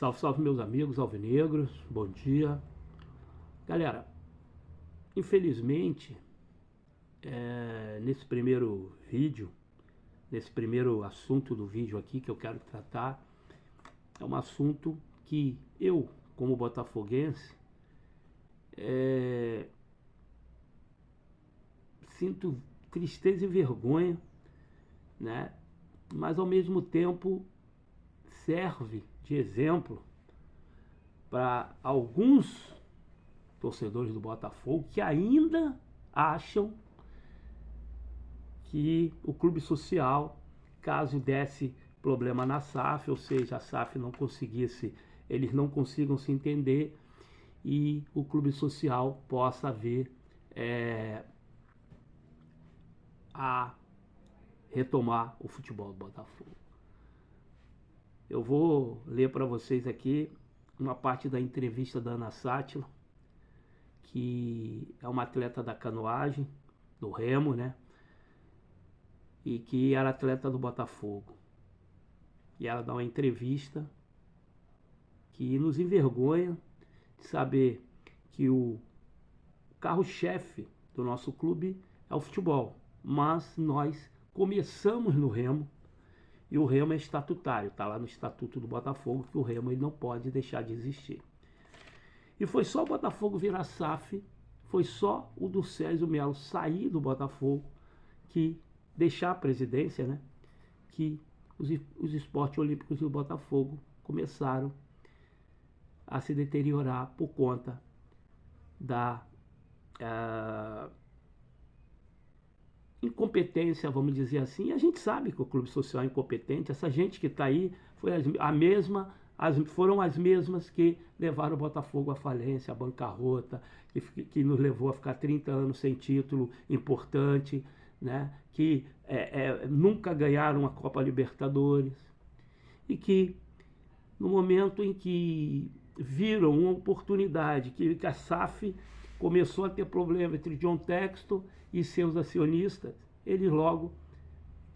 Salve, salve meus amigos alvinegros, bom dia. Galera, infelizmente, nesse primeiro vídeo, nesse primeiro assunto do vídeo aqui que eu quero tratar, é um assunto que eu, como botafoguense, sinto tristeza e vergonha, né? Mas ao mesmo tempo serve de exemplo para alguns torcedores do Botafogo que ainda acham que o clube social, caso desse problema na SAF, ou seja, a SAF não conseguisse, eles não consigam se entender e o clube social possa vir a retomar o futebol do Botafogo. Eu vou ler para vocês aqui uma parte da entrevista da Ana Sátila, que é uma atleta da canoagem, do remo, né? E que era atleta do Botafogo. E ela dá uma entrevista que nos envergonha de saber que o carro-chefe do nosso clube é o futebol. Mas nós começamos no remo, e o remo é estatutário, está lá no estatuto do Botafogo que o remo ele não pode deixar de existir. E foi só o Botafogo virar SAF, foi só o do Césio Melo sair do Botafogo, que deixar a presidência, né? Que os esportes olímpicos do Botafogo começaram a se deteriorar por conta da incompetência, vamos dizer assim. E a gente sabe que o clube social é incompetente. Essa gente que está aí foram as mesmas que levaram o Botafogo à falência, à bancarrota, que nos levou a ficar 30 anos sem título importante, né? Que nunca ganharam a Copa Libertadores e que no momento em que viram uma oportunidade, que a SAF começou a ter problema entre John Textor e seus acionistas, eles logo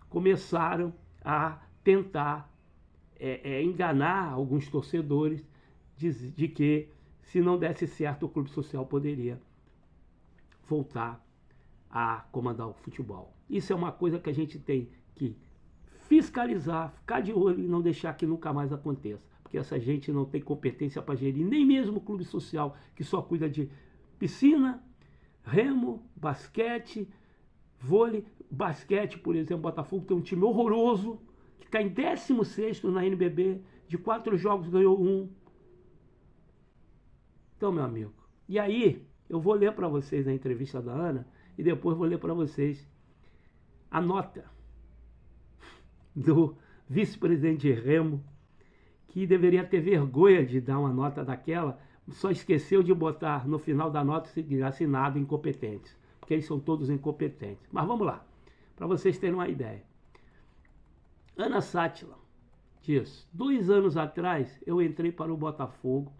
começaram a tentar enganar alguns torcedores de que se não desse certo o clube social poderia voltar a comandar o futebol. Isso é uma coisa que a gente tem que fiscalizar, ficar de olho e não deixar que nunca mais aconteça, porque essa gente não tem competência para gerir nem mesmo o clube social, que só cuida de piscina, remo, basquete, vôlei. Basquete, por exemplo, Botafogo tem um time horroroso, que está em 16º na NBB, de 4 jogos ganhou 1. Então, meu amigo, e aí eu vou ler para vocês a entrevista da Ana e depois vou ler para vocês a nota do vice-presidente Remo, que deveria ter vergonha de dar uma nota daquela, só esqueceu de botar no final da nota assinado incompetentes, porque eles são todos incompetentes. Mas vamos lá, para vocês terem uma ideia. Ana Sátila diz: 2 anos atrás eu entrei para o Botafogo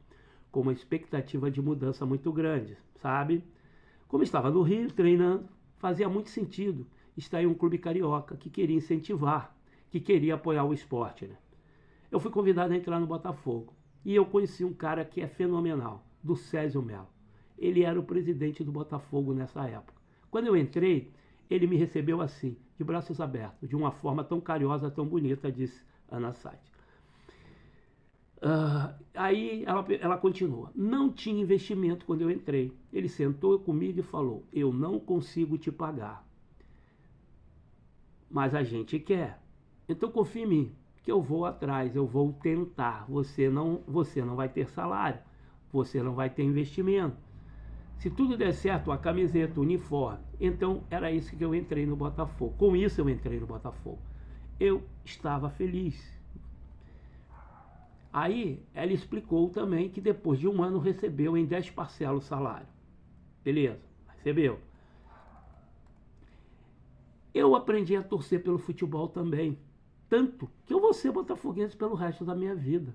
com uma expectativa de mudança muito grande, sabe? Como estava no Rio treinando, fazia muito sentido estar em um clube carioca que queria incentivar, que queria apoiar o esporte, né? Eu fui convidado a entrar no Botafogo e eu conheci um cara que é fenomenal, do Césio Melo. Ele era o presidente do Botafogo nessa época. Quando eu entrei, ele me recebeu assim, de braços abertos, de uma forma tão carinhosa, tão bonita, disse Ana Sátila. Aí ela continua: não tinha investimento quando eu entrei. Ele sentou comigo e falou: eu não consigo te pagar, mas a gente quer. Então confia em mim, que eu vou atrás, eu vou tentar. Você não vai ter salário, você não vai ter investimento. Se tudo der certo, a camiseta, o uniforme. Então era isso que eu entrei no Botafogo. Com isso eu entrei no Botafogo. Eu estava feliz. Aí ela explicou também que depois de 1 ano recebeu em 10 parcelas o salário. Beleza, recebeu. Eu aprendi a torcer pelo futebol também. Tanto que eu vou ser botafoguense pelo resto da minha vida.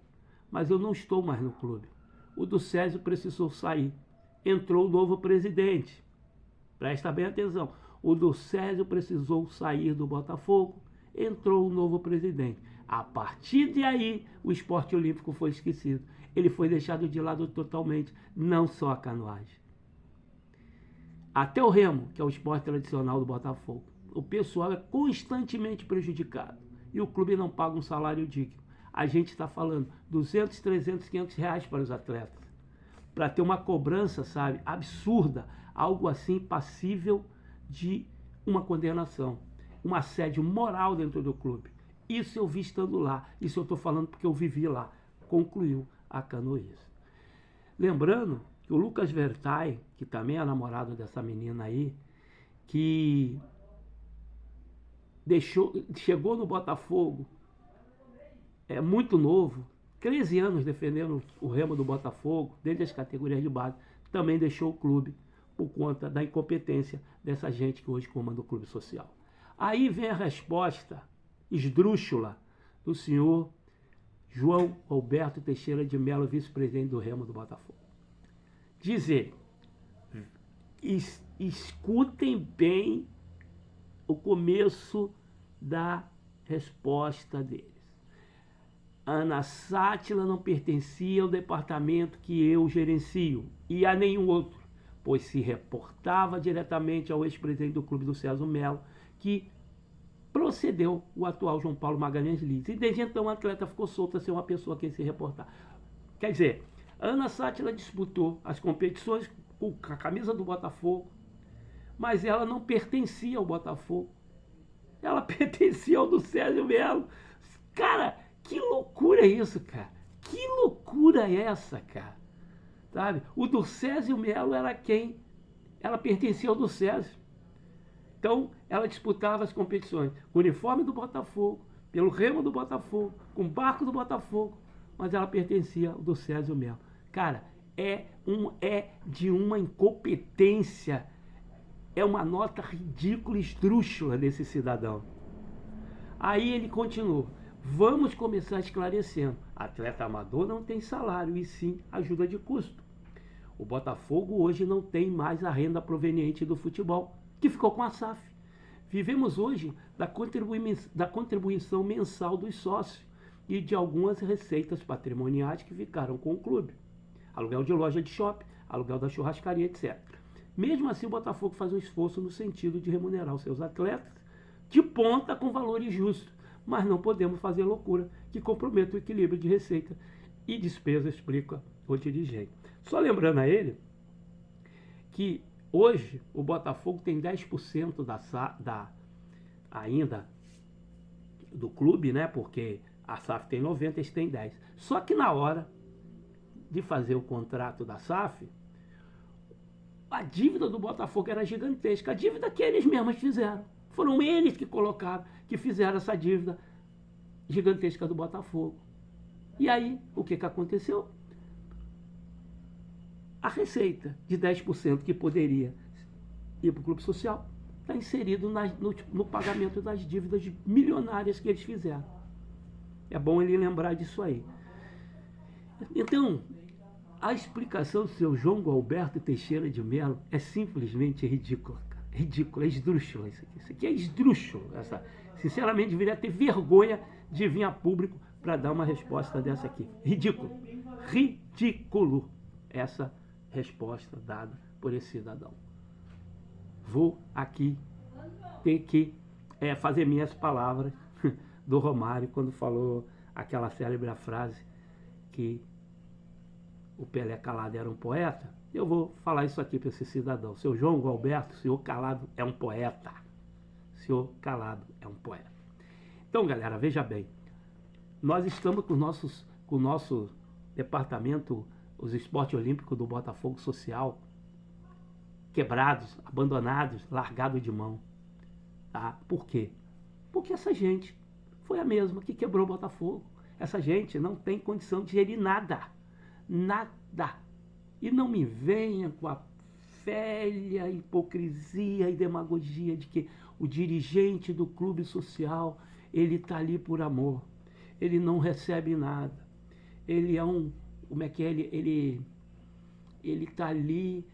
Mas eu não estou mais no clube. O do Césio precisou sair. Entrou o novo presidente. Presta bem atenção. O do Césio precisou sair do Botafogo. Entrou o novo presidente. A partir de aí, o esporte olímpico foi esquecido. Ele foi deixado de lado totalmente, não só a canoagem. Até o remo, que é o esporte tradicional do Botafogo. O pessoal é constantemente prejudicado e o clube não paga um salário digno. A gente está falando 200, 300, 500 reais para os atletas. Para ter uma cobrança, sabe, absurda, algo assim passível de uma condenação, um assédio moral dentro do clube. Isso eu vi estando lá, isso eu estou falando porque eu vivi lá, concluiu a canoísta. Lembrando que o Lucas Vertai, que também é namorado dessa menina aí, que chegou no Botafogo, é muito novo, 13 anos defendendo o remo do Botafogo, desde as categorias de base, também deixou o clube por conta da incompetência dessa gente que hoje comanda o clube social. Aí vem a resposta esdrúxula do senhor João Alberto Teixeira de Mello, vice-presidente do remo do Botafogo. Diz ele, escutem bem o começo da resposta deles. Ana Sátila não pertencia ao departamento que eu gerencio e a nenhum outro, pois se reportava diretamente ao ex-presidente do clube do César Melo, que procedeu o atual João Paulo Magalhães Liz. E desde então a atleta ficou solta a ser uma pessoa a quem se reportar. Quer dizer, Ana Sátila disputou as competições com a camisa do Botafogo, mas ela não pertencia ao Botafogo. Ela pertencia ao do César Melo. Cara, que loucura é isso, cara? Que loucura é essa, cara? Sabe? O do César Melo era quem? Ela pertencia ao do César. Então, ela disputava as competições com o uniforme do Botafogo, pelo remo do Botafogo, com o barco do Botafogo, mas ela pertencia ao do César Melo. Cara, é de uma incompetência, é uma nota ridícula e esdrúxula desse cidadão. Aí ele continuou. Vamos começar esclarecendo. Atleta amador não tem salário, e sim ajuda de custo. O Botafogo hoje não tem mais a renda proveniente do futebol, que ficou com a SAF. Vivemos hoje da contribuição mensal dos sócios e de algumas receitas patrimoniais que ficaram com o clube. Aluguel de loja de shopping, aluguel da churrascaria, etc. Mesmo assim, o Botafogo faz um esforço no sentido de remunerar os seus atletas de ponta com valores justos, mas não podemos fazer loucura que comprometa o equilíbrio de receita e despesa, explica o dirigente. Só lembrando a ele que hoje o Botafogo tem 10% ainda do clube, né? Porque a SAF tem 90%, eles têm 10%. Só que na hora de fazer o contrato da SAF, a dívida do Botafogo era gigantesca. A dívida que eles mesmos fizeram. Foram eles que colocaram, que fizeram essa dívida gigantesca do Botafogo. E aí, o que aconteceu? A receita de 10% que poderia ir para o clube social está inserido no pagamento das dívidas milionárias que eles fizeram. É bom ele lembrar disso aí. Então, a explicação do seu João Alberto Teixeira de Mello é simplesmente ridícula. Ridícula, é esdrúxula isso aqui. Isso aqui é esdrúxulo. Sinceramente, deveria ter vergonha de vir a público para dar uma resposta dessa aqui. Ridículo. Ridículo essa resposta dada por esse cidadão. Vou aqui ter que fazer minhas palavras do Romário quando falou aquela célebre frase que o Pelé Calado era um poeta. Eu vou falar isso aqui para esse cidadão. Seu João Alberto, o senhor Calado é um poeta. O senhor Calado é um poeta. Então, galera, veja bem. Nós estamos com o nosso departamento, os esportes olímpicos do Botafogo Social, quebrados, abandonados, largados de mão. Tá? Por quê? Porque essa gente foi a mesma que quebrou o Botafogo. Essa gente não tem condição de gerir nada. Nada. E não me venha com a velha hipocrisia e demagogia de que o dirigente do clube social, ele está ali por amor. Ele não recebe nada. Ele é como é que é? Ele está ali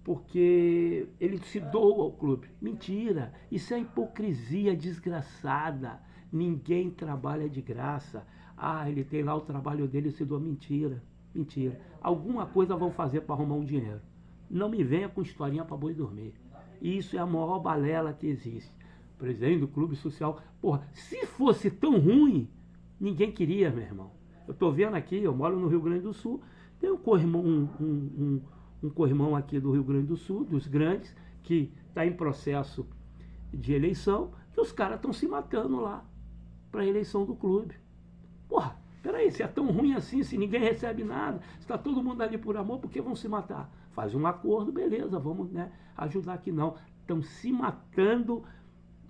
porque ele se doa ao clube. Mentira. Isso é hipocrisia desgraçada. Ninguém trabalha de graça. Ah, ele tem lá o trabalho dele, se doa. Mentira, mentira. Alguma coisa vão fazer para arrumar um dinheiro. Não me venha com historinha para boi dormir. Isso é a maior balela que existe. Presidente do clube social. Porra, se fosse tão ruim, ninguém queria, meu irmão. Eu tô vendo aqui, eu moro no Rio Grande do Sul, tem um corrimão, um corrimão aqui do Rio Grande do Sul, dos grandes, que está em processo de eleição, que os caras estão se matando lá para a eleição do clube. Porra, peraí, se é tão ruim assim, se ninguém recebe nada, se está todo mundo ali por amor, por que vão se matar? Faz um acordo, beleza, vamos, né, ajudar aqui. Não, estão se matando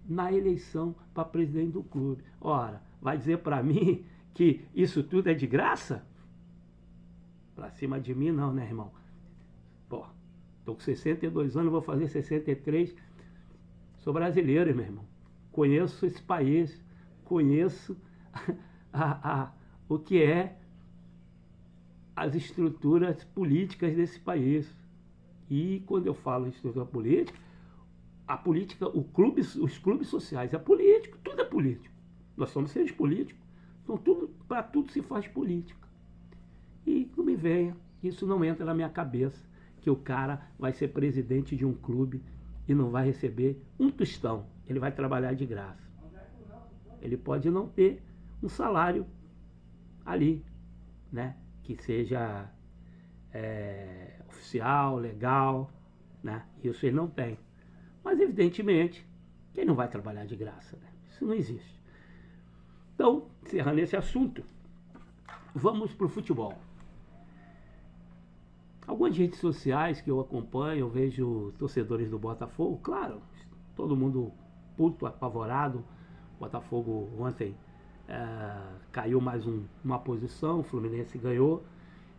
na eleição para presidente do clube. Ora, vai dizer para mim que isso tudo é de graça? Para cima de mim não, né, irmão? Pô, tô com 62 anos, vou fazer 63. Sou brasileiro, meu irmão. Conheço esse país, conheço o que é as estruturas políticas desse país. E quando eu falo estrutura política, a política, os clubes sociais é político, tudo é político. Nós somos seres políticos, então para tudo se faz política. E não me venha, isso não entra na minha cabeça, que o cara vai ser presidente de um clube e não vai receber um tostão. Ele vai trabalhar de graça. Ele pode não ter um salário ali, né? Que seja oficial, legal, né? Isso ele não tem. Mas evidentemente que ele não vai trabalhar de graça, né? Isso não existe. Então, encerrando esse assunto, vamos para o futebol. Algumas redes sociais que eu acompanho, eu vejo torcedores do Botafogo, claro, todo mundo puto, apavorado. O Botafogo ontem caiu mais uma posição, o Fluminense ganhou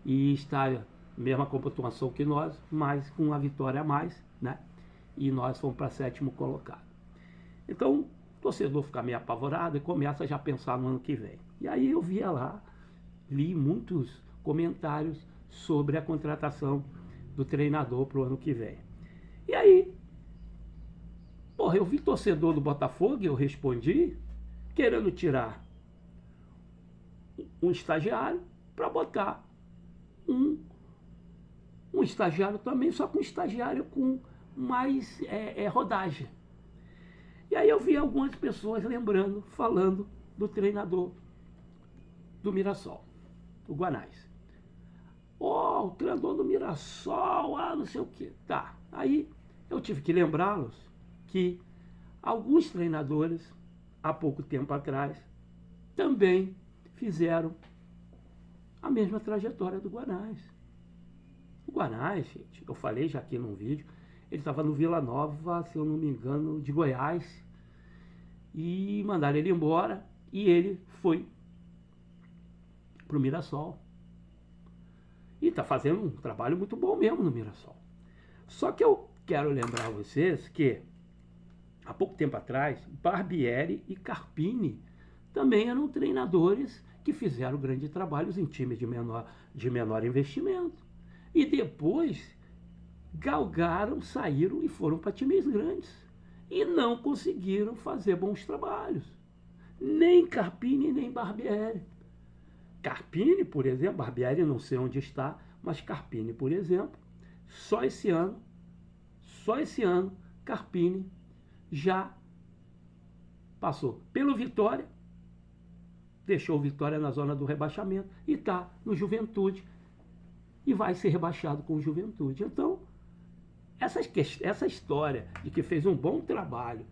e está na mesma pontuação que nós, mas com uma vitória a mais, né? E nós fomos para sétimo colocado. Então, o torcedor fica meio apavorado e começa já a pensar no ano que vem. E aí eu via lá, li muitos comentários sobre a contratação do treinador para o ano que vem. E aí, porra, eu vi torcedor do Botafogo e eu respondi querendo tirar um estagiário para botar um estagiário também, só com um estagiário com mais rodagem. E aí eu vi algumas pessoas lembrando, falando do treinador do Mirassol, o Guanais. O treinador do Mirassol, não sei o que. Tá, aí eu tive que lembrá-los que alguns treinadores, há pouco tempo atrás, também fizeram a mesma trajetória do Guanais. O Guanais, gente, eu falei já aqui num vídeo, ele estava no Vila Nova, se eu não me engano, de Goiás, e mandaram ele embora, e ele foi pro Mirassol. E está fazendo um trabalho muito bom mesmo no Mirassol. Só que eu quero lembrar vocês que, há pouco tempo atrás, Barbieri e Carpini também eram treinadores que fizeram grandes trabalhos em times de menor investimento. E depois galgaram, saíram e foram para times grandes. E não conseguiram fazer bons trabalhos. Nem Carpini, nem Barbieri. Carpini, por exemplo, Barbieri não sei onde está, mas Carpini, por exemplo, só esse ano, Carpini já passou pelo Vitória, deixou o Vitória na zona do rebaixamento e está no Juventude e vai ser rebaixado com o Juventude. Então, essa história de que fez um bom trabalho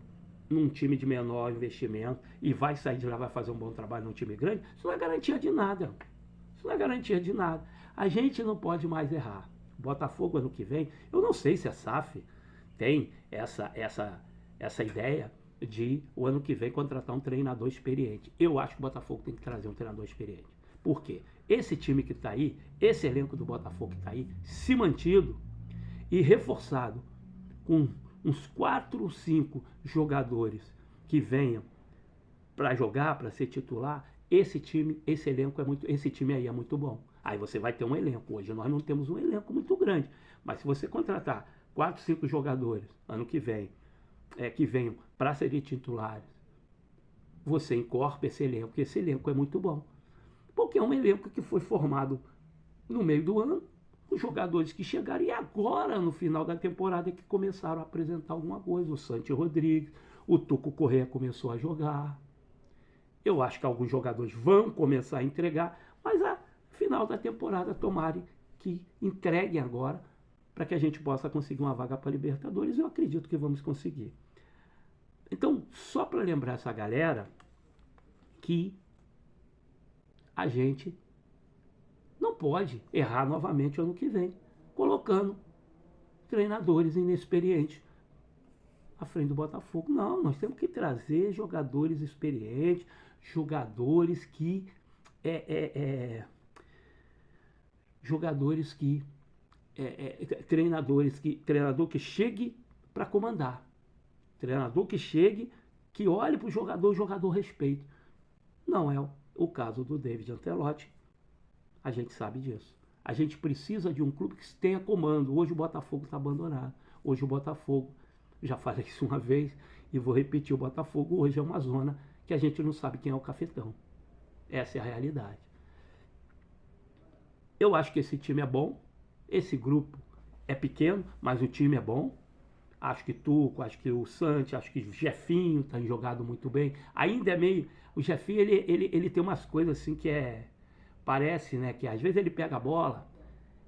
num time de menor investimento e vai sair de lá, vai fazer um bom trabalho num time grande, isso não é garantia de nada. Isso não é garantia de nada. A gente não pode mais errar. Botafogo ano que vem, eu não sei se a SAF tem essa ideia de o ano que vem contratar um treinador experiente. Eu acho que o Botafogo tem que trazer um treinador experiente. Por quê? Esse time que está aí, esse elenco do Botafogo que está aí, se mantido e reforçado com uns 4 ou 5 jogadores que venham para jogar, para ser titular, esse time aí é muito bom. Aí você vai ter um elenco. Hoje nós não temos um elenco muito grande, mas se você contratar 4, 5 jogadores ano que vem, que venham para serem titulares você encorpa esse elenco, porque esse elenco é muito bom. Porque é um elenco que foi formado no meio do ano, os jogadores que chegaram e agora, no final da temporada, é que começaram a apresentar alguma coisa. O Santi Rodrigues, o Tuco Correa começou a jogar. Eu acho que alguns jogadores vão começar a entregar, mas a final da temporada tomarem que entreguem agora para que a gente possa conseguir uma vaga para a Libertadores. Eu acredito que vamos conseguir. Então, só para lembrar essa galera que a gente não pode errar novamente ano que vem, colocando treinadores inexperientes à frente do Botafogo. Não, nós temos que trazer jogadores experientes, jogadores que treinador que chegue para comandar, treinador que chegue, que olhe para o jogador respeite. Não é o caso do David Ancelotti, a gente sabe disso. A gente precisa de um clube que tenha comando. Hoje o Botafogo está abandonado. Hoje o Botafogo, já falei isso uma vez e vou repetir, o Botafogo hoje é uma zona que a gente não sabe quem é o cafetão. Essa é a realidade. Eu acho que esse time é bom, esse grupo é pequeno, mas o time é bom. Acho que Tuco, acho que o Santi, acho que o Jefinho está jogado muito bem. Ainda é meio... O Jefinho, ele tem umas coisas assim que parece, né, que às vezes ele pega a bola,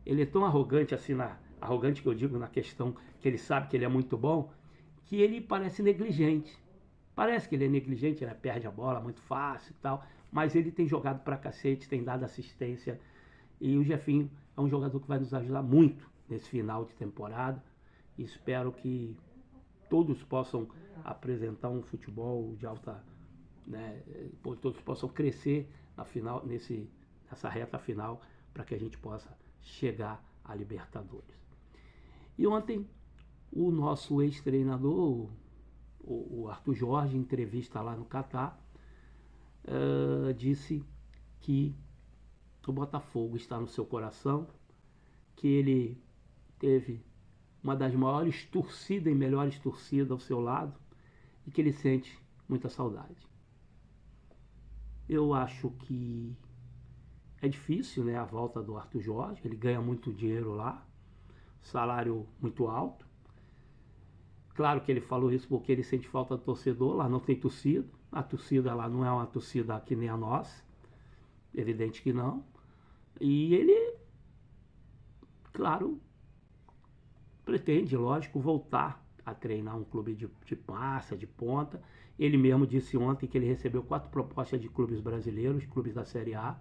ele é tão arrogante assim, arrogante que eu digo na questão que ele sabe que ele é muito bom, que ele parece negligente. Parece que ele é negligente, né, perde a bola muito fácil e tal, mas ele tem jogado pra cacete, tem dado assistência, e o Jefinho é um jogador que vai nos ajudar muito nesse final de temporada, e espero que todos possam apresentar um futebol de alta, né, todos possam crescer na final, nessa reta final, para que a gente possa chegar à Libertadores. E ontem, o nosso ex-treinador, o Arthur Jorge, em entrevista lá no Catar, disse que o Botafogo está no seu coração, que ele teve uma das maiores torcidas e melhores torcidas ao seu lado e que ele sente muita saudade. Eu acho que é difícil, né, a volta do Arthur Jorge, ele ganha muito dinheiro lá, salário muito alto. Claro que ele falou isso porque ele sente falta do torcedor, lá não tem torcida, a torcida lá não é uma torcida que nem a nossa, evidente que não. E ele, claro, pretende, lógico, voltar a treinar um clube de massa, de ponta. Ele mesmo disse ontem que ele recebeu 4 propostas de clubes brasileiros, clubes da Série A.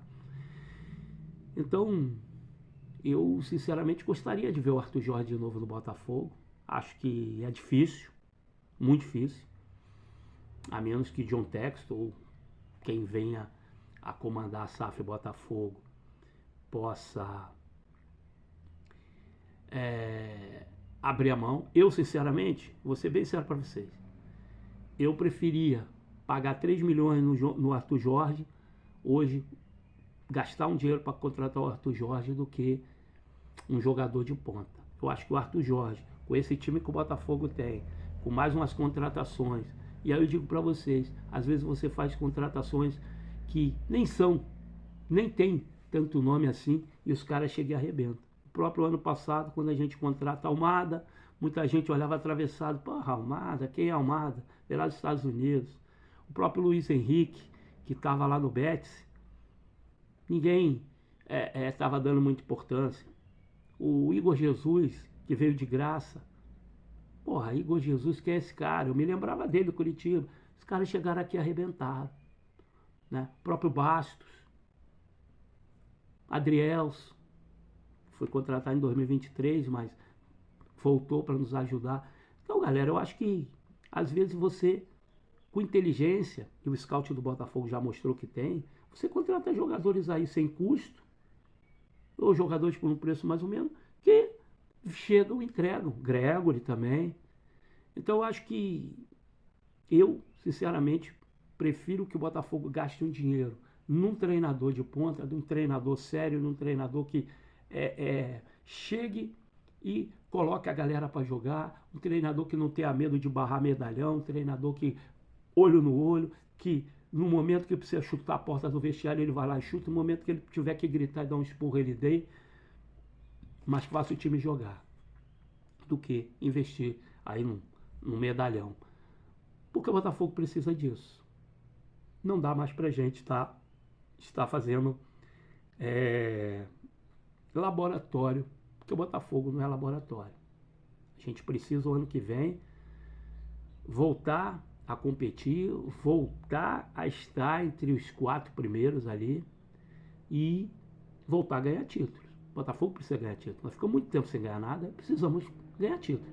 Então, eu sinceramente gostaria de ver o Arthur Jorge de novo no Botafogo. Acho que é difícil, muito difícil. A menos que John Textor, ou quem venha a comandar a SAF Botafogo, possa abrir a mão. Eu, sinceramente, vou ser bem sério para vocês, eu preferia pagar 3 milhões no Arthur Jorge, hoje, gastar um dinheiro para contratar o Arthur Jorge do que um jogador de ponta. Eu acho que o Arthur Jorge, com esse time que o Botafogo tem, com mais umas contratações, e aí eu digo para vocês, às vezes você faz contratações que nem tem tanto nome assim, e os caras chegam e arrebentam. O próprio ano passado, quando a gente contrata a Almada, muita gente olhava atravessado, porra, Almada, quem é Almada? Veio lá dos Estados Unidos. O próprio Luiz Henrique, que estava lá no Betis, ninguém estava dando muita importância. O Igor Jesus, que veio de graça, porra, Igor Jesus, quem é esse cara? Eu me lembrava dele do Curitiba. Os caras chegaram aqui e arrebentaram, né? O próprio Bastos, Adrielso, foi contratado em 2023, mas voltou para nos ajudar. Então, galera, eu acho que às vezes você, com inteligência, e o scout do Botafogo já mostrou que tem, você contrata jogadores aí sem custo, ou jogadores por um preço mais ou menos, que chegam e entregam. Gregory também. Então eu acho que eu, sinceramente, prefiro que o Botafogo gaste um dinheiro num treinador de ponta, num treinador sério, num treinador que chegue e coloque a galera para jogar, um treinador que não tenha medo de barrar medalhão, um treinador que, olho no olho, que No momento que precisa chutar a porta do vestiário, ele vai lá e chuta. No momento que ele tiver que gritar e dar um esporro, ele dê. Mais fácil o time jogar do que investir aí num medalhão. Porque o Botafogo precisa disso. Não dá mais pra gente estar fazendo laboratório, porque o Botafogo não é laboratório. A gente precisa, o ano que vem, voltar a competir, voltar a estar entre os 4 primeiros ali e voltar a ganhar títulos. O Botafogo precisa ganhar título. Nós ficamos muito tempo sem ganhar nada, precisamos ganhar título.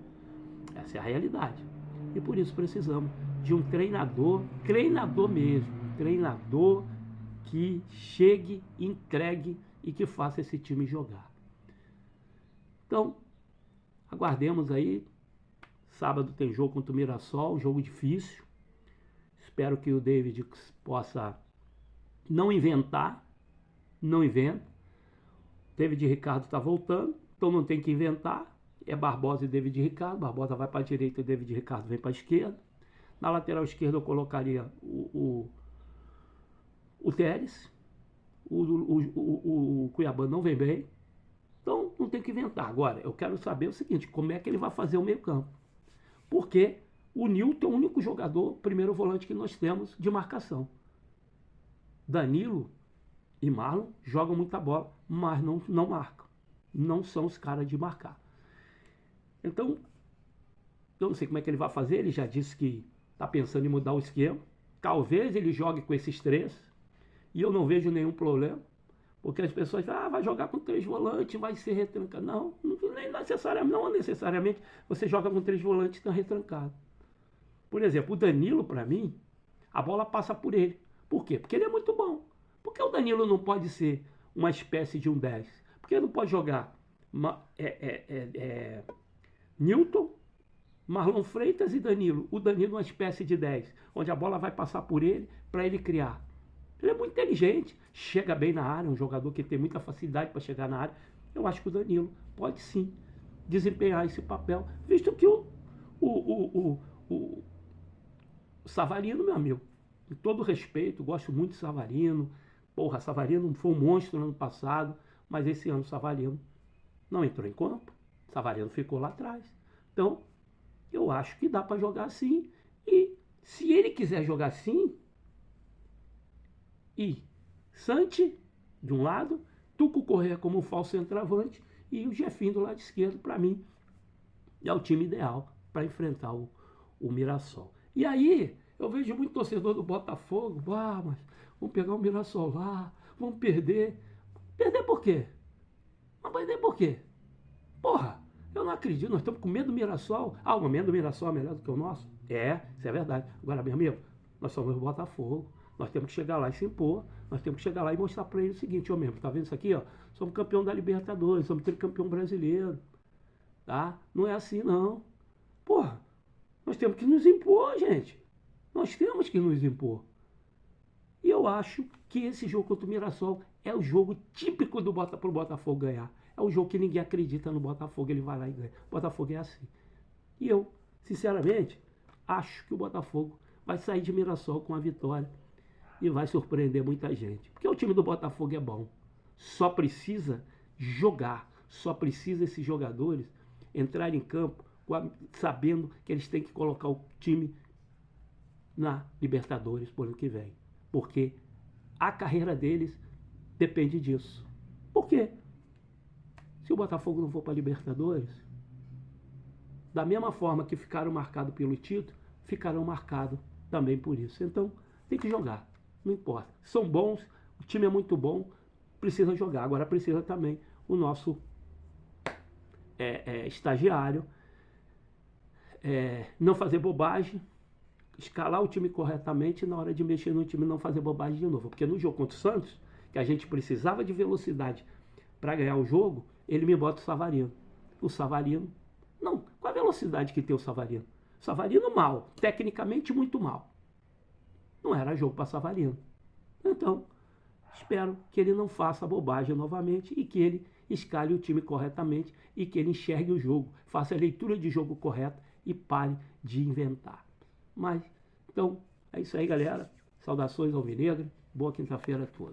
Essa é a realidade. E por isso precisamos de um treinador mesmo, um treinador que chegue, entregue e que faça esse time jogar. Então, aguardemos aí. Sábado tem jogo contra o Mirassol, um jogo difícil. Espero que o David possa não inventar, não inventa. David Ricardo está voltando, então não tem que inventar. É Barbosa e David Ricardo. Barbosa vai para a direita e David Ricardo vem para a esquerda. Na lateral esquerda eu colocaria o Teres. O Cuiabá não vem bem. Então não tem que inventar. Agora, eu quero saber o seguinte, como é que ele vai fazer o meio campo? Porque o Nilton é o único jogador, primeiro volante que nós temos de marcação. Danilo e Marlon jogam muita bola, mas não marcam. Não são os caras de marcar. Então, eu não sei como é que ele vai fazer. Ele já disse que está pensando em mudar o esquema. Talvez ele jogue com esses 3. E eu não vejo nenhum problema. Porque as pessoas falam, vai jogar com 3 volantes, vai ser retrancado. Não necessariamente você joga com 3 volantes e está retrancado. Por exemplo, o Danilo, para mim, a bola passa por ele. Por quê? Porque ele é muito bom. Por que o Danilo não pode ser uma espécie de um 10? Porque ele não pode jogar Nilton, Marlon Freitas e Danilo. O Danilo é uma espécie de 10, onde a bola vai passar por ele para ele criar. Ele é muito inteligente, chega bem na área, um jogador que tem muita facilidade para chegar na área. Eu acho que o Danilo pode sim desempenhar esse papel, visto que o Savarino, meu amigo, com todo respeito, gosto muito de Savarino. Porra, Savarino foi um monstro no ano passado, mas esse ano o Savarino não entrou em campo. Savarino ficou lá atrás. Então, eu acho que dá para jogar assim. E se ele quiser jogar assim, e Santi, de um lado, Tuco Corrêa como falso centroavante e o Jefinho do lado esquerdo, para mim, é o time ideal para enfrentar o Mirassol. E aí, eu vejo muito torcedor do Botafogo, mas vamos pegar o Mirassol lá, vamos perder. Perder por quê? Mas perder por quê? Porra, eu não acredito, nós estamos com medo do Mirassol. O medo do Mirassol é melhor do que o nosso? Isso é verdade. Agora, meu amigo, nós somos o Botafogo. Nós temos que chegar lá e se impor. Nós temos que chegar lá e mostrar para ele o seguinte, mesmo, tá vendo isso aqui, ó? Somos campeão da Libertadores, somos tricampeão brasileiro. Tá? Não é assim, não. Porra, nós temos que nos impor, gente. Nós temos que nos impor. E eu acho que esse jogo contra o Mirassol é o jogo típico para o Botafogo ganhar. É o jogo que ninguém acredita no Botafogo, ele vai lá e ganha. O Botafogo é assim. E eu, sinceramente, acho que o Botafogo vai sair de Mirassol com a vitória e vai surpreender muita gente. Porque o time do Botafogo é bom. Só precisa jogar. Só precisa esses jogadores entrarem em campo sabendo que eles têm que colocar o time na Libertadores por ano que vem. Porque a carreira deles depende disso. Por quê? Se o Botafogo não for para a Libertadores, da mesma forma que ficaram marcados pelo título, ficarão marcados também por isso. Então, tem que jogar. Não importa. São bons, o time é muito bom, precisa jogar. Agora precisa também o nosso estagiário não fazer bobagem, escalar o time corretamente e na hora de mexer no time não fazer bobagem de novo. Porque no jogo contra o Santos, que a gente precisava de velocidade para ganhar o jogo, ele me bota o Savarino. O Savarino, não, qual a velocidade que tem o Savarino? O Savarino mal, tecnicamente muito mal. Não era jogo para Savarino. Então, espero que ele não faça bobagem novamente e que ele escale o time corretamente e que ele enxergue o jogo, faça a leitura de jogo correta e pare de inventar. Mas, então, é isso aí, galera. Saudações alvinegras, boa quinta-feira a todos.